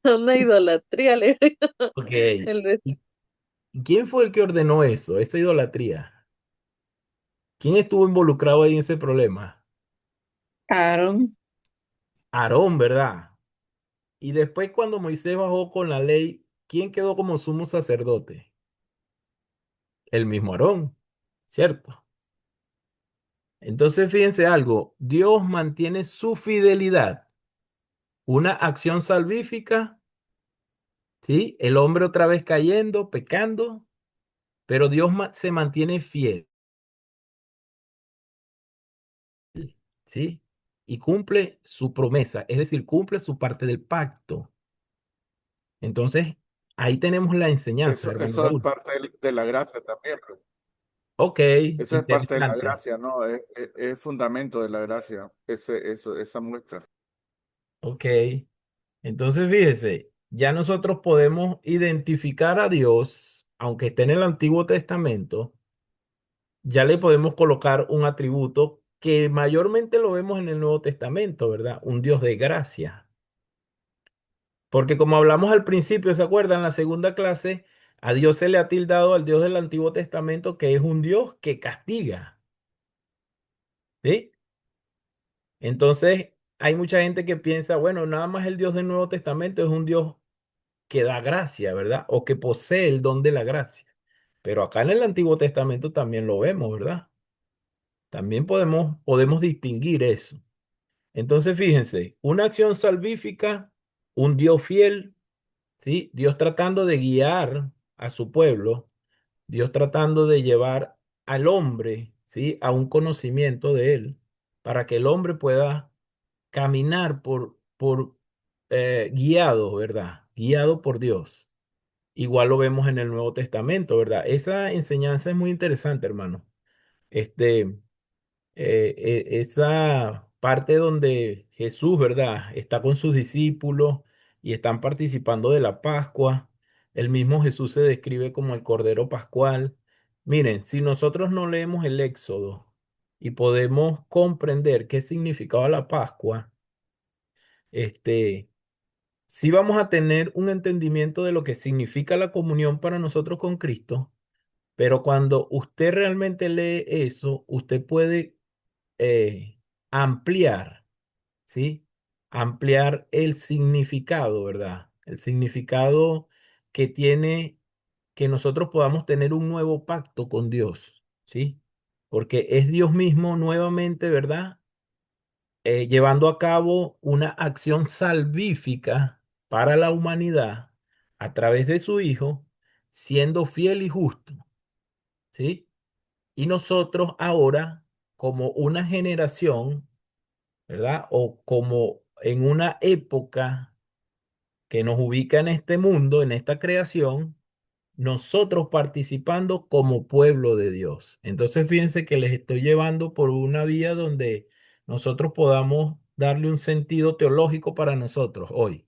Una idolatría, le digo. Ok. El de- ¿Y quién fue el que ordenó eso, esa idolatría? ¿Quién estuvo involucrado ahí en ese problema? Aaron, Aarón, ¿verdad? Y después cuando Moisés bajó con la ley, ¿quién quedó como sumo sacerdote? El mismo Aarón, ¿cierto? Entonces fíjense algo, Dios mantiene su fidelidad, una acción salvífica. ¿Sí? El hombre otra vez cayendo, pecando, pero Dios se mantiene fiel, ¿sí? Y cumple su promesa, es decir, cumple su parte del pacto. Entonces, ahí tenemos la enseñanza, hermano Eso es Raúl. parte de la gracia también, pues. Ok, Eso es parte de la interesante. gracia, ¿no? Es fundamento de la gracia, esa muestra. Ok, entonces fíjese, ya nosotros podemos identificar a Dios, aunque esté en el Antiguo Testamento, ya le podemos colocar un atributo que mayormente lo vemos en el Nuevo Testamento, ¿verdad? Un Dios de gracia. Porque como hablamos al principio, ¿se acuerdan? En la segunda clase, a Dios se le ha tildado al Dios del Antiguo Testamento que es un Dios que castiga, ¿sí? Entonces, hay mucha gente que piensa, bueno, nada más el Dios del Nuevo Testamento es un Dios que da gracia, ¿verdad? O que posee el don de la gracia. Pero acá en el Antiguo Testamento también lo vemos, ¿verdad? También podemos distinguir eso. Entonces, fíjense, una acción salvífica, un Dios fiel, ¿sí? Dios tratando de guiar a su pueblo, Dios tratando de llevar al hombre, ¿sí? A un conocimiento de él, para que el hombre pueda caminar guiado, ¿verdad? Guiado por Dios. Igual lo vemos en el Nuevo Testamento, ¿verdad? Esa enseñanza es muy interesante, hermano. Este, esa parte donde Jesús, ¿verdad? Está con sus discípulos y están participando de la Pascua. El mismo Jesús se describe como el Cordero Pascual. Miren, si nosotros no leemos el Éxodo y podemos comprender qué significaba la Pascua, este, sí vamos a tener un entendimiento de lo que significa la comunión para nosotros con Cristo, pero cuando usted realmente lee eso, usted puede ampliar, ¿sí? Ampliar el significado, ¿verdad? El significado que tiene que nosotros podamos tener un nuevo pacto con Dios, ¿sí? Porque es Dios mismo nuevamente, ¿verdad? Llevando a cabo una acción salvífica para la humanidad a través de su Hijo, siendo fiel y justo, ¿sí? Y nosotros ahora, como una generación, ¿verdad? O como en una época que nos ubica en este mundo, en esta creación, nosotros participando como pueblo de Dios. Entonces, fíjense que les estoy llevando por una vía donde nosotros podamos darle un sentido teológico para nosotros hoy,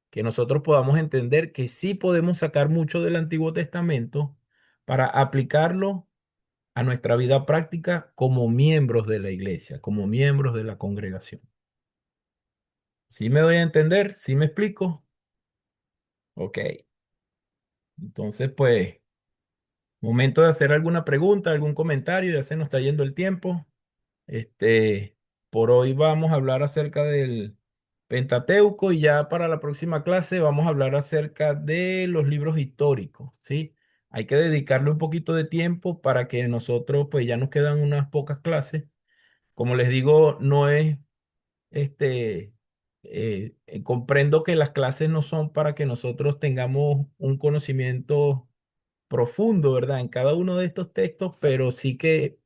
que nosotros podamos entender que sí podemos sacar mucho del Antiguo Testamento para aplicarlo a nuestra vida práctica como miembros de la iglesia, como miembros de la congregación. ¿Sí me doy a entender? ¿Sí me explico? Ok. Entonces, pues, momento de hacer alguna pregunta, algún comentario, ya se nos está yendo el tiempo. Este, por hoy vamos a hablar acerca del Pentateuco y ya para la próxima clase vamos a hablar acerca de los libros históricos, ¿sí? Hay que dedicarle un poquito de tiempo para que nosotros, pues ya nos quedan unas pocas clases. Como les digo, no es, este, comprendo que las clases no son para que nosotros tengamos un conocimiento profundo, ¿verdad? En cada uno de estos textos, pero sí que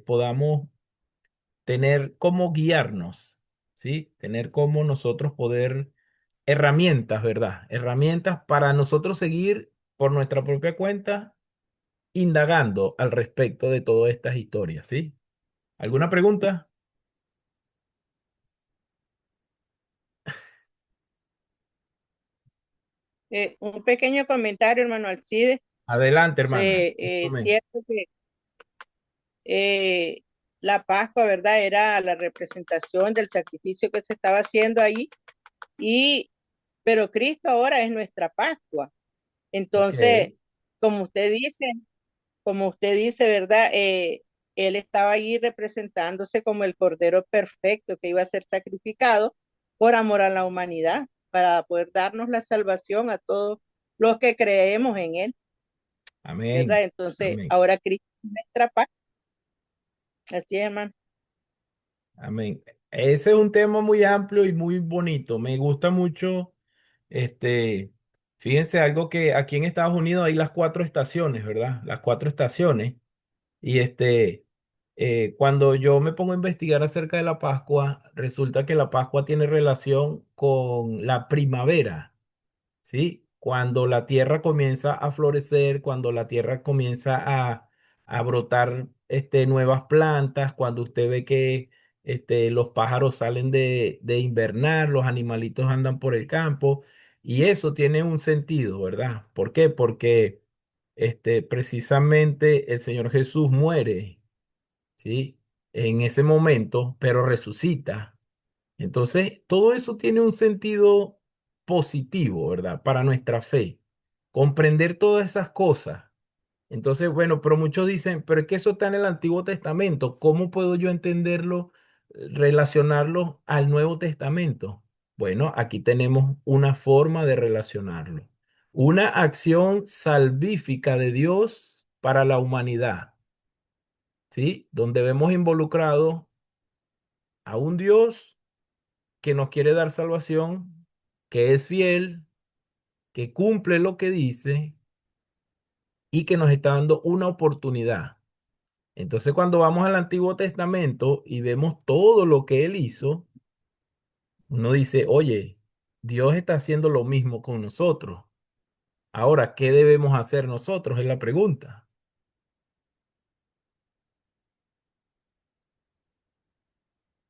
podamos tener cómo guiarnos, ¿sí? Tener cómo nosotros poder, herramientas, ¿verdad? Herramientas para nosotros seguir por nuestra propia cuenta indagando al respecto de todas estas historias, ¿sí? ¿Alguna pregunta? Un pequeño comentario, hermano Alcide. Adelante, hermana. Es cierto que eh, la Pascua, ¿verdad? Era la representación del sacrificio que se estaba haciendo ahí, y, pero Cristo ahora es nuestra Pascua. Ok. Entonces, como usted dice, como usted dice, ¿verdad? Él estaba ahí representándose como el Cordero perfecto que iba a ser sacrificado por amor a la humanidad, para poder darnos la salvación a todos los que creemos en Él, Amén. ¿verdad? Entonces, Amén. ahora Cristo es nuestra paz. Así es, hermano. Amén. Ese es un tema muy amplio y muy bonito. Me gusta mucho, este, fíjense algo que aquí en Estados Unidos hay las cuatro estaciones, ¿verdad? Las cuatro estaciones. Y cuando yo me pongo a investigar acerca de la Pascua, resulta que la Pascua tiene relación con la primavera. ¿Sí? Cuando la tierra comienza a florecer, cuando la tierra comienza a brotar nuevas plantas, cuando usted ve que los pájaros salen de invernar, los animalitos andan por el campo, y eso tiene un sentido, ¿verdad? ¿Por qué? Porque precisamente el Señor Jesús muere, ¿sí? En ese momento, pero resucita. Entonces, todo eso tiene un sentido positivo, ¿verdad? Para nuestra fe. Comprender todas esas cosas. Entonces, bueno, pero muchos dicen, pero es que eso está en el Antiguo Testamento. ¿Cómo puedo yo entenderlo, relacionarlo al Nuevo Testamento? Bueno, aquí tenemos una forma de relacionarlo. Una acción salvífica de Dios para la humanidad, ¿sí? Donde vemos involucrado a un Dios que nos quiere dar salvación, que es fiel, que cumple lo que dice y que nos está dando una oportunidad. Entonces, cuando vamos al Antiguo Testamento y vemos todo lo que Él hizo, uno dice, oye, Dios está haciendo lo mismo con nosotros. Ahora, ¿qué debemos hacer nosotros? Es la pregunta.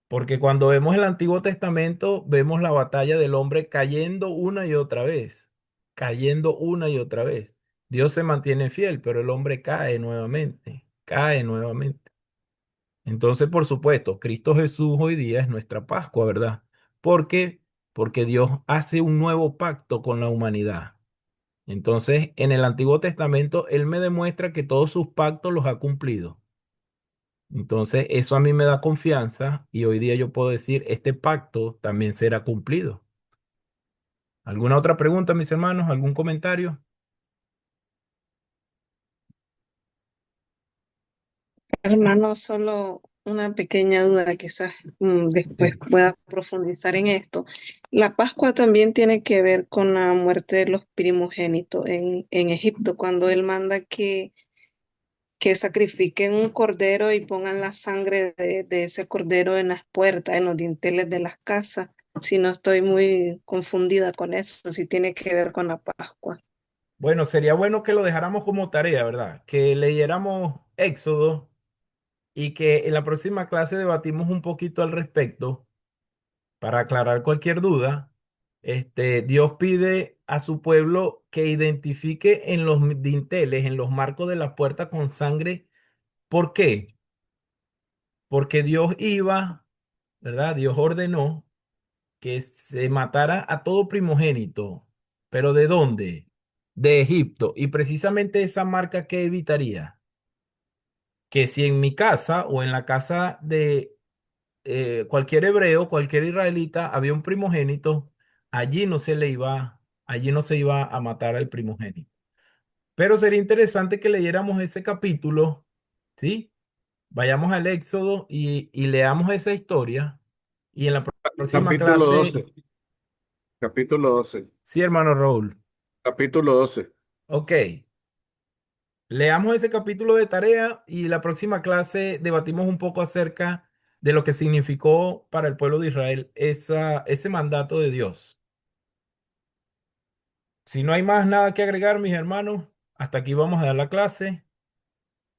Porque cuando vemos el Antiguo Testamento, vemos la batalla del hombre cayendo una y otra vez, cayendo una y otra vez. Dios se mantiene fiel, pero el hombre cae nuevamente, cae nuevamente. Entonces, por supuesto, Cristo Jesús hoy día es nuestra Pascua, ¿verdad? ¿Por qué? Porque Dios hace un nuevo pacto con la humanidad. Entonces, en el Antiguo Testamento, Él me demuestra que todos sus pactos los ha cumplido. Entonces, eso a mí me da confianza y hoy día yo puedo decir, este pacto también será cumplido. ¿Alguna otra pregunta, mis hermanos? ¿Algún comentario? Hermano, solo una pequeña duda, quizás después Sí. pueda profundizar en esto. La Pascua también tiene que ver con la muerte de los primogénitos en Egipto, cuando él manda que sacrifiquen un cordero y pongan la sangre de ese cordero en las puertas, en los dinteles de las casas. Si no estoy muy confundida con eso, si tiene que ver con la Pascua. Bueno, sería bueno que lo dejáramos como tarea, ¿verdad? Que leyéramos Éxodo y que en la próxima clase debatimos un poquito al respecto para aclarar cualquier duda. Dios pide a su pueblo que identifique en los dinteles, en los marcos de la puerta con sangre. ¿Por qué? Porque Dios iba, ¿verdad? Dios ordenó que se matara a todo primogénito. ¿Pero de dónde? De Egipto. Y precisamente esa marca que evitaría que si en mi casa o en la casa de cualquier hebreo, cualquier israelita, había un primogénito, allí no se iba a matar al primogénito. Pero sería interesante que leyéramos ese capítulo, ¿sí? Vayamos al Éxodo y leamos esa historia. Y en la próxima Capítulo clase, 12. Capítulo 12. sí, hermano Raúl. Capítulo 12. Ok, leamos ese capítulo de tarea y la próxima clase debatimos un poco acerca de lo que significó para el pueblo de Israel ese mandato de Dios. Si no hay más nada que agregar, mis hermanos, hasta aquí vamos a dar la clase.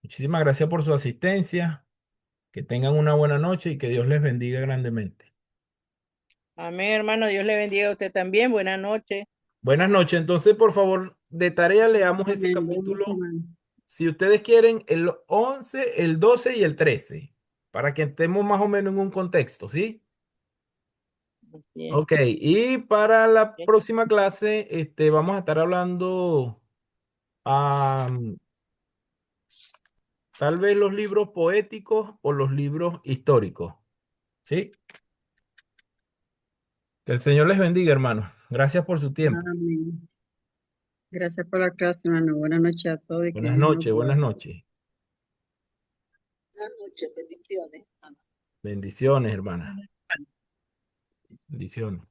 Muchísimas gracias por su asistencia. Que tengan una buena noche y que Dios les bendiga grandemente. Amén, hermano. Dios le bendiga a usted también. Buenas noches. Buenas noches. Entonces, por favor, de tarea leamos ese Amén. Buenas noches, capítulo. hermano. Si ustedes quieren, el 11, el 12 y el 13, para que estemos más o menos en un contexto, ¿sí? Bien. Ok, y para la Bien. próxima clase, vamos a estar hablando tal vez los libros poéticos o los libros históricos, ¿sí? Que el Señor les bendiga, hermanos. Gracias por su tiempo. Amén. Gracias por la clase, hermano. Buenas noches a todos y que Buenas Dios nos noches, buenas guarde. noches. Buenas noches, bendiciones. Bendiciones, hermanas. Bendiciones.